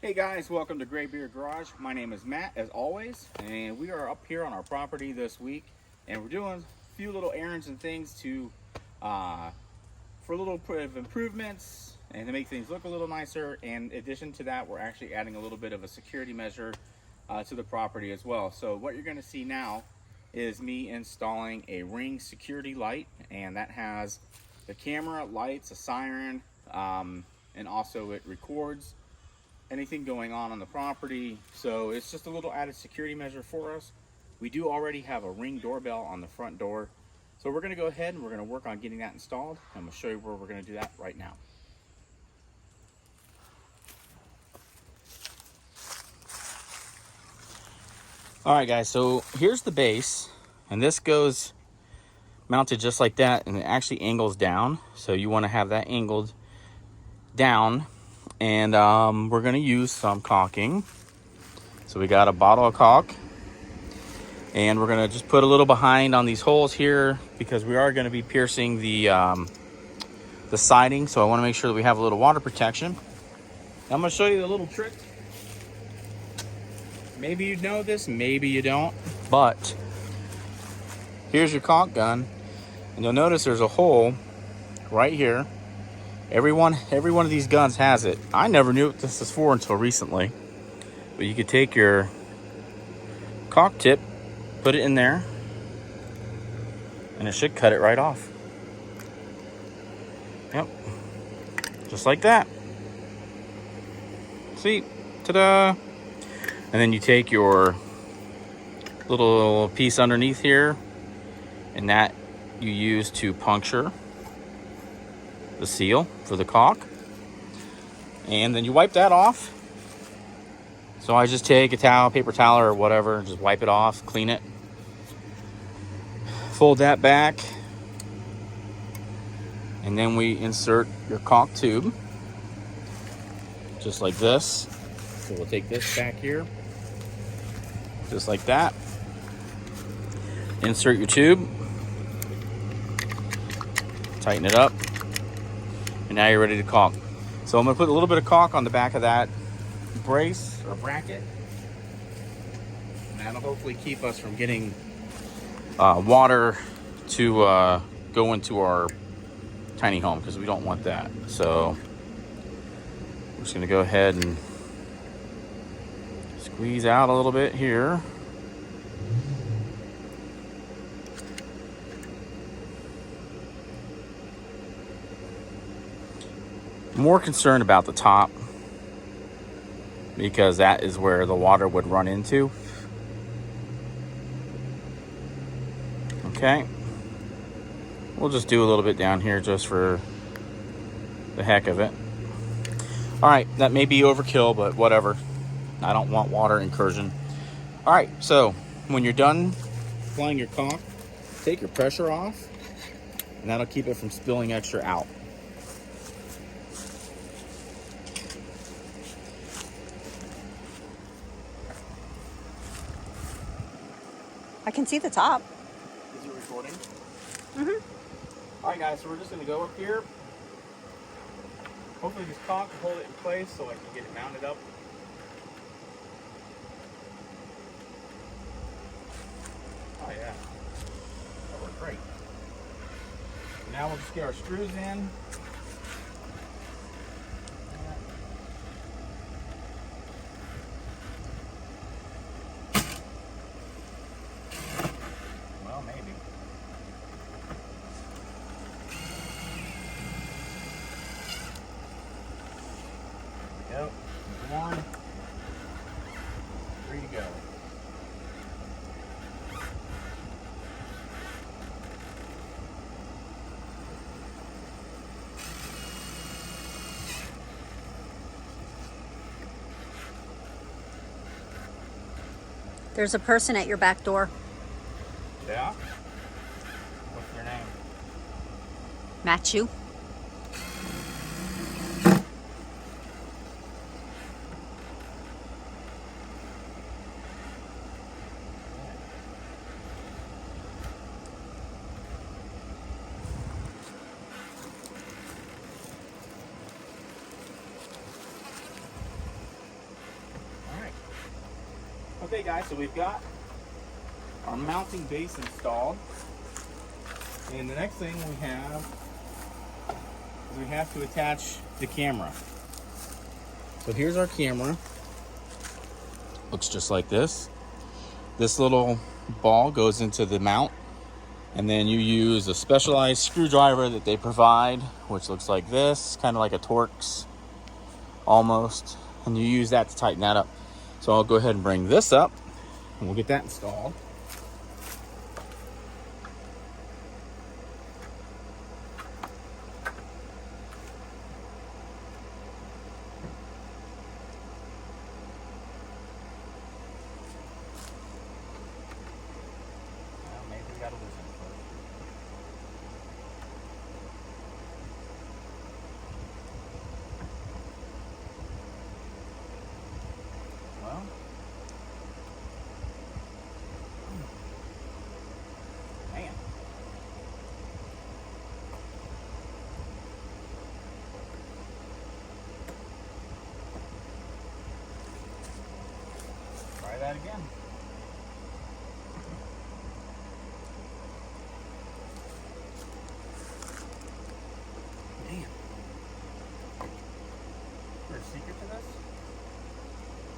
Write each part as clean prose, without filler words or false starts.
Hey guys, welcome to Graybeard Garage. My name is Matt, as always, and we are up here on our property this week, and we're doing a few little errands and things for a little bit of improvements and to make things look a little nicer. And in addition to that, we're actually adding a little bit of a security measure to the property as well. So what you're going to see now is me installing a Ring security light, and that has the camera, lights, a siren, and also it records anything going on the property. So it's just a little added security measure for us. We do already have a Ring doorbell on the front door, so we're going to go ahead and we're going to work on getting that installed. I'm going to show you where we're going to do that right now. All right guys, so here's the base, and this goes mounted just like that, and it actually angles down, so you want to have that angled down. And we're going to use some caulking. So we got a bottle of caulk, and we're going to just put a little behind on these holes here because we are going to be piercing the siding. So I want to make sure that we have a little water protection. I'm going to show you the little trick. Maybe you know this, maybe you don't, but here's your caulk gun, and you'll notice there's a hole right here. Every one of these guns has it. I never knew what this is for until recently. But you could take your caulk tip, put it in there, and it should cut it right off. Yep, just like that. See, ta-da! And then you take your little piece underneath here, and that you use to puncture the seal for the caulk, and then you wipe that off. So I just take a towel, paper towel or whatever, just wipe it off, clean it, fold that back, and then we insert your caulk tube just like this. So we'll take this back here just like that, insert your tube, tighten it up, and now you're ready to caulk. So I'm going to put a little bit of caulk on the back of that brace or bracket, and that'll hopefully keep us from getting water to go into our tiny home, because we don't want that. So I'm just going to go ahead and squeeze out a little bit here. More concerned about the top, because that is where the water would run into. Okay, we'll just do a little bit down here just for the heck of it. All right, that may be overkill, but whatever. I don't want water incursion. All right, so when you're done applying your caulk, take your pressure off, and that'll keep it from spilling extra out. I can see the top. Is it recording? Mm-hmm. All right, guys, so we're just going to go up here. Hopefully this caulk will hold it in place so I can get it mounted up. Oh, yeah. That worked great. Now we'll just get our screws in. Well, maybe. There we go. One. Three to go. There's a person at your back door. Yeah? What's their name? Matthew. Okay guys, so we've got our mounting base installed. And the next thing we have is we have to attach the camera. So here's our camera. Looks just like this. This little ball goes into the mount, and then you use a specialized screwdriver that they provide, which looks like this, kind of like a Torx almost, and you use that to tighten that up. So I'll go ahead and bring this up and we'll get that installed. Maybe we gotta loosen it first. Well, man. Try that again. Man. Is there a secret to this?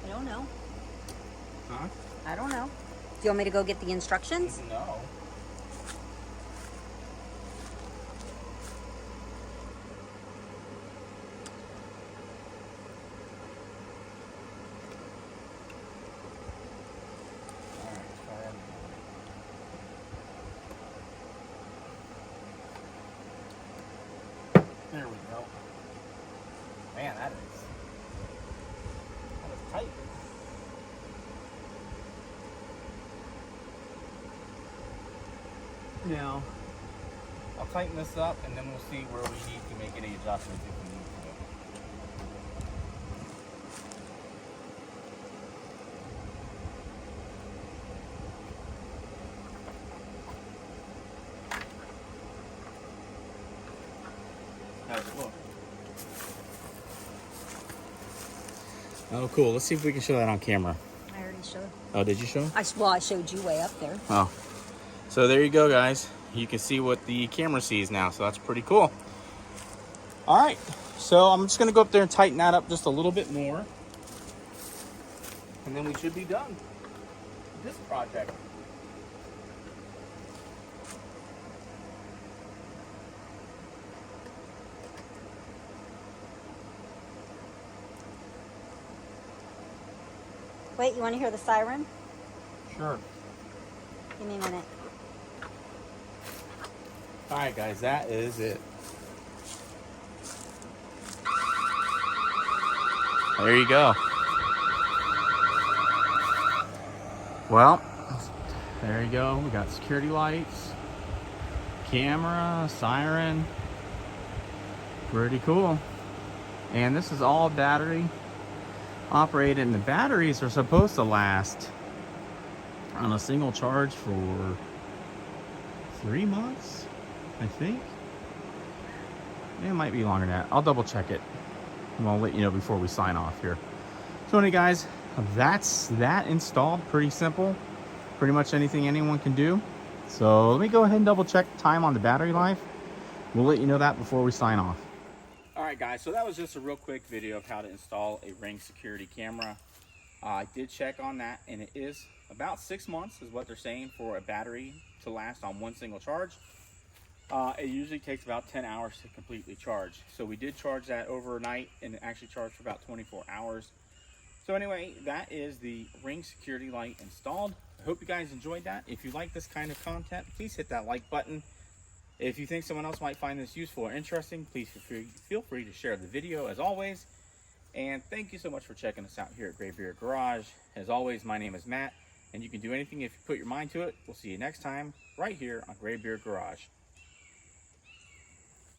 I don't know. Huh? I don't know. Do you want me to go get the instructions? No. There we go. Man, that is tight. Now, I'll tighten this up and then we'll see where we need to make any adjustments if we need to. How's it look? Oh, cool. Let's see if we can show that on camera. I already showed. Oh, did you show? I showed you way up there. Oh. So there you go, guys. You can see what the camera sees now, so that's pretty cool. All right. So I'm just going to go up there and tighten that up just a little bit more. And then we should be done with this project. Wait, you want to hear the siren? Sure. Give me a minute. All right, guys, that is it. There you go. Well, there you go. We got security lights, camera, siren. Pretty cool. And this is all battery operated, and the batteries are supposed to last on a single charge for 3 months, I think. It might be longer than that. I'll double check it. And I'll let you know before we sign off here. So anyway, guys, that's that installed. Pretty simple. Pretty much anything anyone can do. So let me go ahead and double check time on the battery life. We'll let you know that before we sign off. All right, guys, so that was just a real quick video of how to install a Ring security camera. I did check on that, and it is about 6 months is what they're saying for a battery to last on one single charge. It usually takes about 10 hours to completely charge. So we did charge that overnight, and it actually charged for about 24 hours. So anyway, that is the Ring security light installed. I hope you guys enjoyed that. If you like this kind of content, please hit that like button. If you think someone else might find this useful or interesting, please feel free to share the video as always. And thank you so much for checking us out here at Graybeard Garage. As always, my name is Matt, and you can do anything if you put your mind to it. We'll see you next time right here on Graybeard Garage.